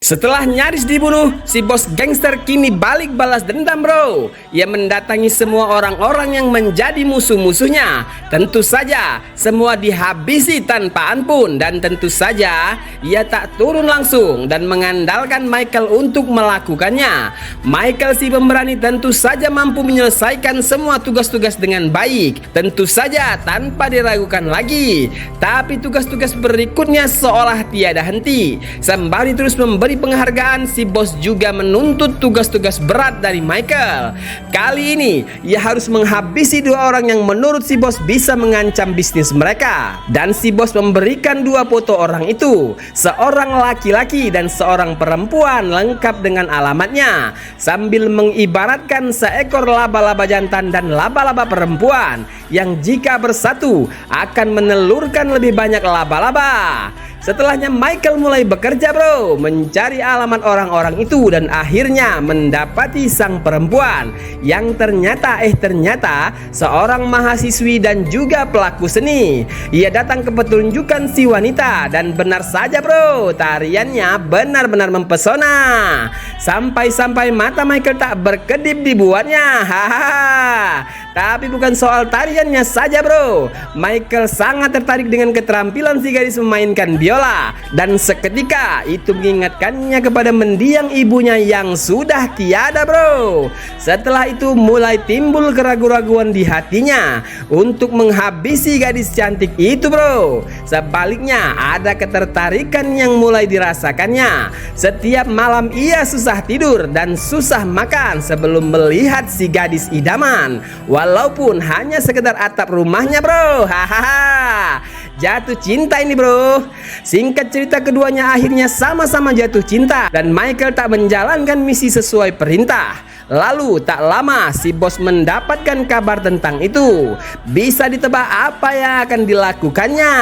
Setelah nyaris dibunuh, si bos gangster kini balik balas dendam bro. Ia mendatangi semua orang-orang yang menjadi musuh-musuhnya. Tentu saja semua dihabisi tanpa ampun. Dan tentu saja ia tak turun langsung dan mengandalkan Michael untuk melakukannya. Michael si pemberani tentu saja mampu menyelesaikan semua tugas-tugas dengan baik. Tentu saja tanpa diragukan lagi. Tapi tugas-tugas berikutnya seolah tiada henti. Sembari terus memberi penghargaan, si bos juga menuntut tugas-tugas berat dari Michael. Kali ini ia harus menghabisi dua orang yang menurut si bos bisa mengancam bisnis mereka. Dan si bos memberikan dua foto orang itu, seorang laki-laki dan seorang perempuan lengkap dengan alamatnya, sambil mengibaratkan seekor laba-laba jantan dan laba-laba perempuan yang jika bersatu akan menelurkan lebih banyak laba-laba. Setelahnya Michael mulai bekerja bro, mencari alamat orang-orang itu dan akhirnya mendapati sang perempuan yang ternyata seorang mahasiswi dan juga pelaku seni. Ia datang ke pertunjukan si wanita dan benar saja bro, tariannya benar-benar mempesona. Sampai-sampai mata Michael tak berkedip dibuatnya. Hahaha. Tapi bukan soal tariannya saja bro, Michael sangat tertarik dengan keterampilan si gadis memainkan biola. Dan seketika itu mengingatkannya kepada mendiang ibunya yang sudah tiada bro. Setelah itu mulai timbul keraguan-raguan di hatinya untuk menghabisi gadis cantik itu bro. Sebaliknya ada ketertarikan yang mulai dirasakannya. Setiap malam ia susah tidur dan susah makan sebelum melihat si gadis idaman. Walaupun hanya sekedar atap rumahnya bro. Hahaha. Jatuh cinta ini bro. Singkat cerita, keduanya akhirnya sama-sama jatuh cinta dan Michael tak menjalankan misi sesuai perintah. Lalu tak lama si bos mendapatkan kabar tentang itu. Bisa ditebak apa yang akan dilakukannya?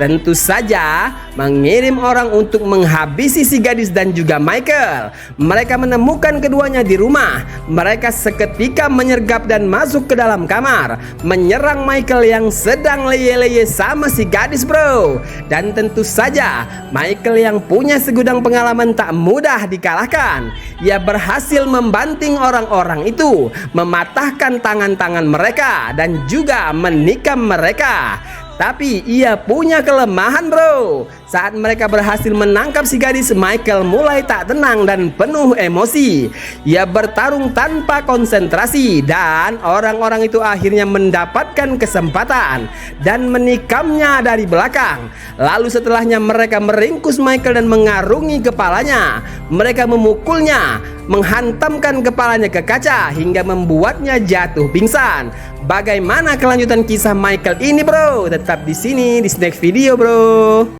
Tentu saja mengirim orang untuk menghabisi si gadis dan juga Michael. Mereka menemukan keduanya di rumah. Mereka seketika menyergap dan masuk ke dalam kamar, menyerang Michael yang sedang leye-leye sama si gadis bro. Dan tentu saja Michael yang punya segudang pengalaman tak mudah dikalahkan. Ia berhasil membanting orang-orang itu, mematahkan tangan-tangan mereka dan juga menikam mereka. Tapi ia punya kelemahan bro. Saat mereka berhasil menangkap si gadis, Michael mulai tak tenang dan penuh emosi. Ia bertarung tanpa konsentrasi dan orang-orang itu akhirnya mendapatkan kesempatan dan menikamnya dari belakang. Lalu setelahnya mereka meringkus Michael dan mengarungi kepalanya. Mereka memukulnya, menghantamkan kepalanya ke kaca hingga membuatnya jatuh pingsan. Bagaimana kelanjutan kisah Michael ini bro? Tetap di sini di next video bro.